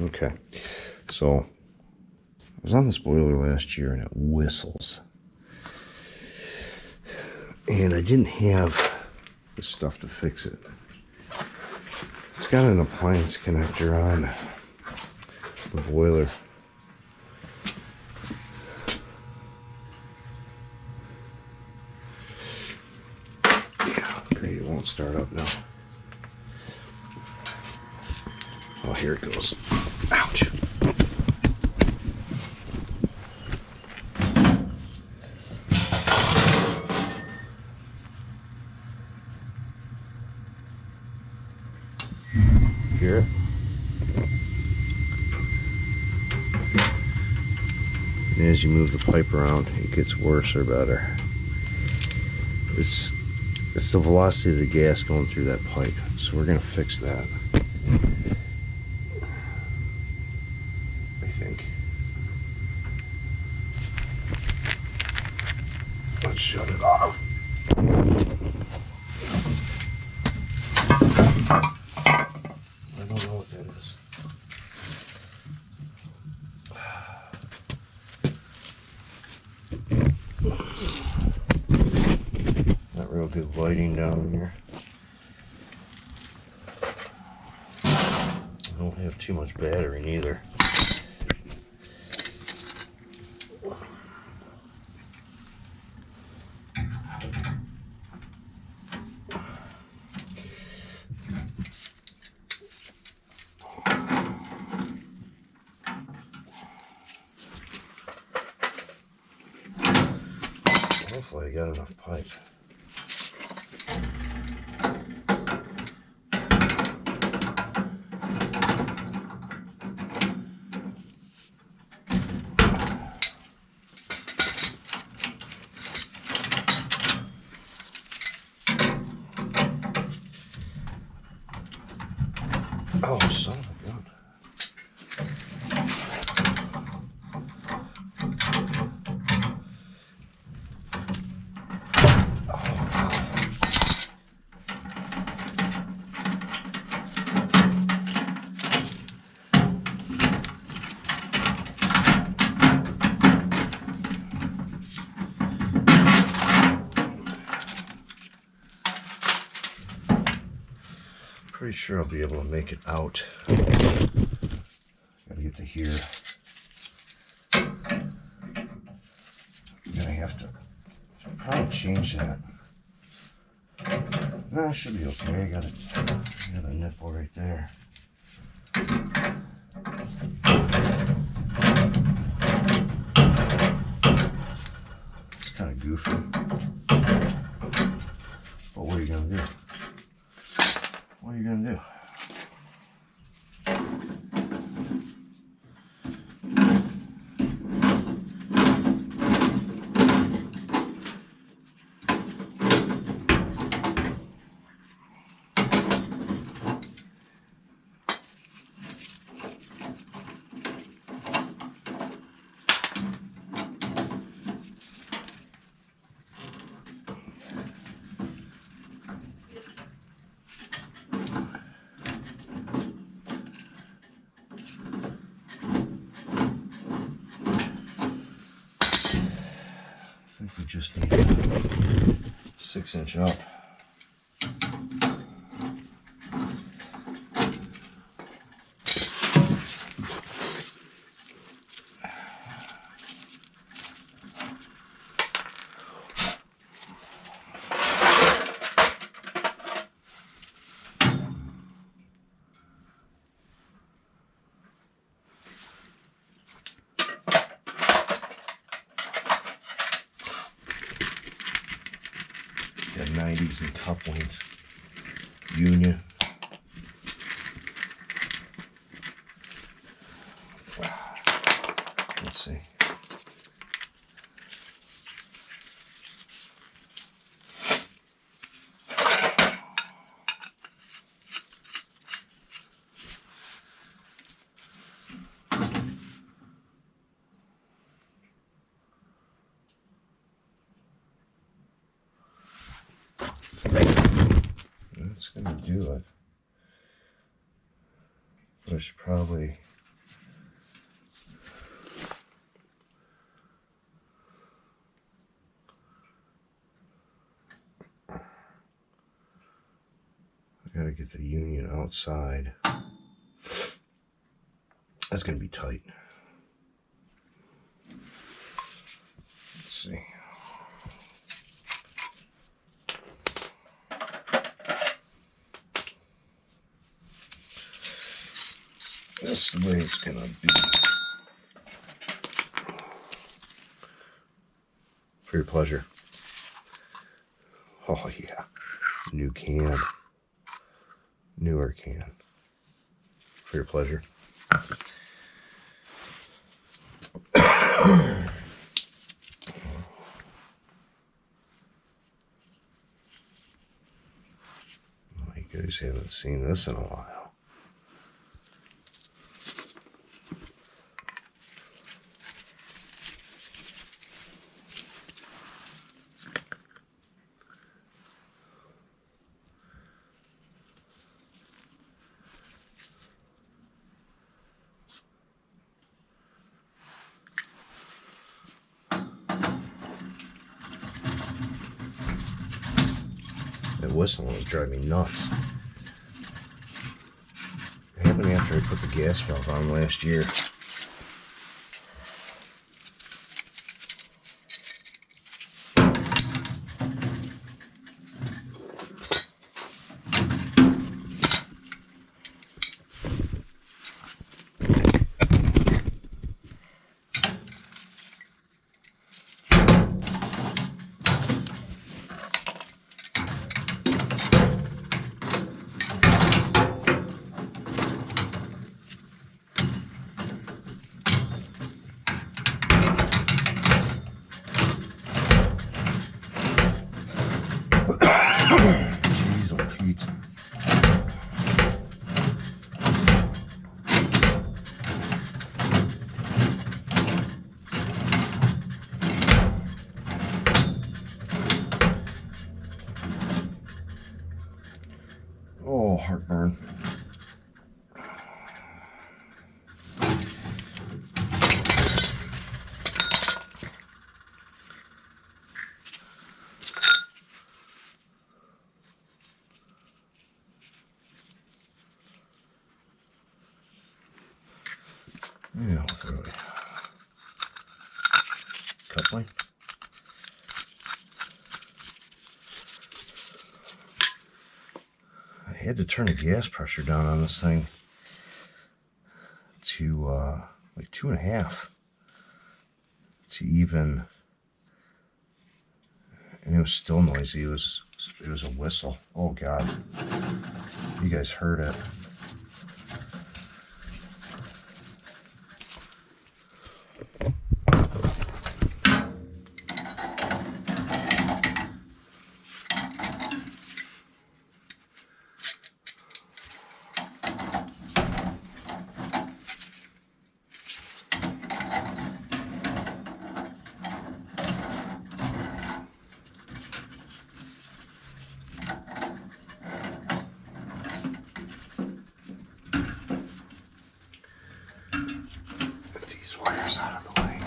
Okay, so I was on this boiler last year and it whistles. And I didn't have the stuff to fix it. It's got an appliance connector on the boiler. Yeah, great, it won't start up now. Oh, here it goes. Ouch. Hear it? And as you move the pipe around, it gets worse or better. It's the velocity of the gas going through that pipe, so we're gonna fix that. I think. Let's shut it off. I don't know what that is. Not real good lighting down here. I don't have too much battery neither. Hopefully I got enough pipe. Oh, son of a gun. Pretty sure I'll be able to make it out. Gotta get to here. I'm gonna have to probably change that. No, I should be okay. I got a nipple right there. It's kind of goofy. But what are you gonna do? What are you gonna do? I think we just need 6-inch up. Got 90s and couplings. Union. Let's see. That's gonna do it. I should probably outside. That's going to be tight. Let's see. That's the way it's going to be. For your pleasure. Oh yeah. New can. Newer can. For your pleasure. You guys haven't seen this in a while. That whistling was driving me nuts. It happened after I put the gas valve on last year. Oh, heartburn. Yeah, we'll throw it. Coupling. I had to turn the gas pressure down on this thing to like 2.5 to even, and it was still noisy. It was a whistle. Oh God, you guys heard it. Out of the way.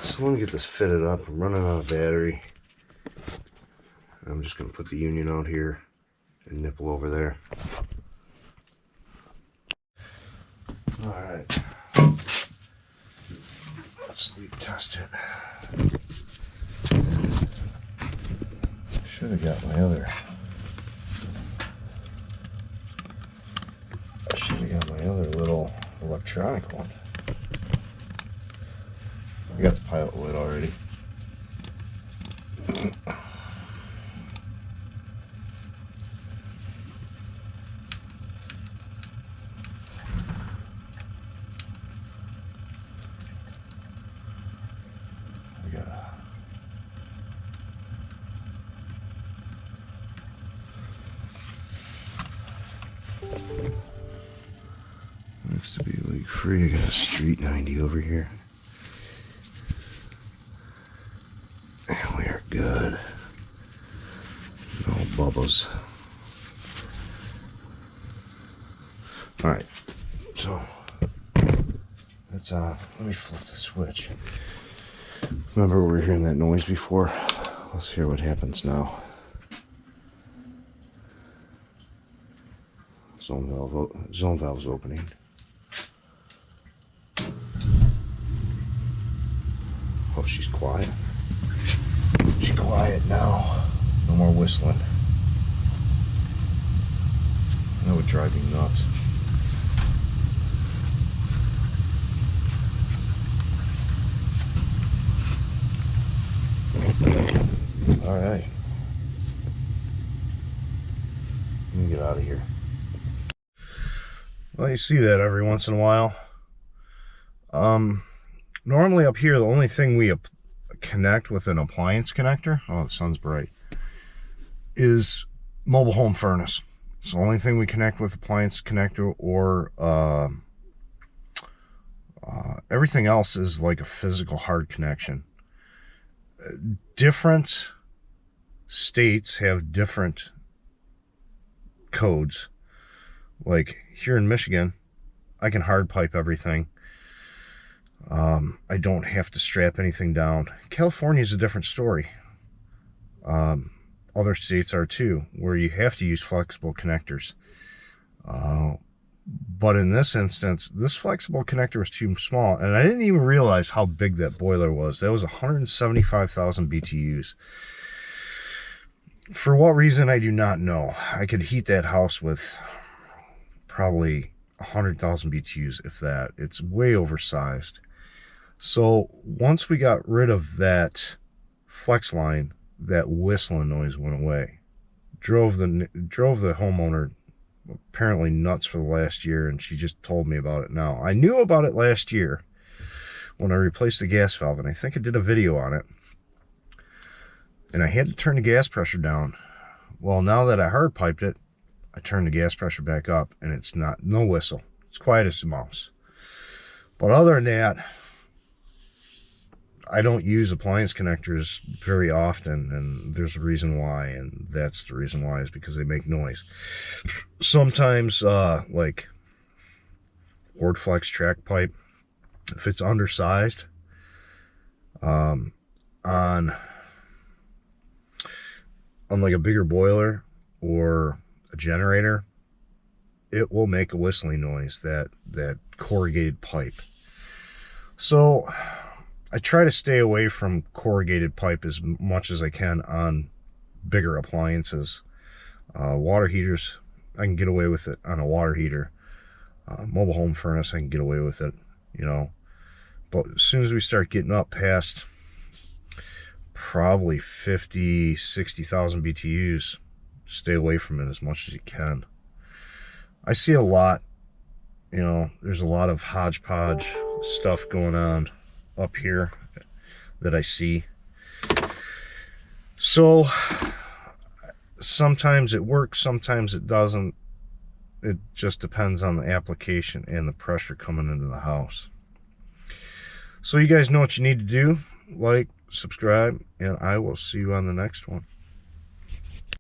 So let me get this fitted up. I'm running out of battery. I'm just going to put the union out here and nipple over there. Alright. Let's leak test it. Should have got my other. I should have got my other little electronic one. I got the pilot lid already. free. I got a street 90 over here. And we are good. No bubbles. Alright, so that's let me flip the switch. Remember we were hearing that noise before? Let's hear what happens now. Zone valve's opening. Oh, she's quiet. She's quiet now. No more whistling. That would drive me nuts. All right. Let me get out of here. Well, you see that every once in a while. Normally up here, the only thing we connect with an appliance connector, oh, the sun's bright, is mobile home furnace. It's the only thing we connect with appliance connector, or everything else is like a physical hard connection. Different states have different codes. Like here in Michigan, I can hard pipe everything. I don't have to strap anything down. California is a different story. Other states are too, where you have to use flexible connectors. But in this instance, this flexible connector was too small, and I didn't even realize how big that boiler was. That was 175,000 BTUs. For what reason, I do not know. I could heat that house with probably 100,000 BTUs, if that. It's way oversized. So once we got rid of that flex line, that whistling noise went away. Drove the homeowner apparently nuts for the last year, and she just told me about it now. I knew about it last year when I replaced the gas valve, and I think I did a video on it. And I had to turn the gas pressure down. Well, now that I hard piped it, I turned the gas pressure back up, and it's no whistle. It's quiet as a mouse. But other than that, I don't use appliance connectors very often, and there's a reason why, and that's the reason why, is because they make noise. Sometimes, like Ward Flex track pipe, if it's undersized, on like a bigger boiler or a generator, it will make a whistling noise, that corrugated pipe. So I try to stay away from corrugated pipe as much as I can on bigger appliances. Water heaters, I can get away with it on a water heater. Mobile home furnace, I can get away with it, you know. But as soon as we start getting up past probably 50, 60,000 BTUs, stay away from it as much as you can. I see a lot, you know, there's a lot of hodgepodge stuff going on up here that I see. So sometimes it works, sometimes it doesn't. It just depends on the application and the pressure coming into the house. So you guys know what you need to do. Like, subscribe, and I will see you on the next one.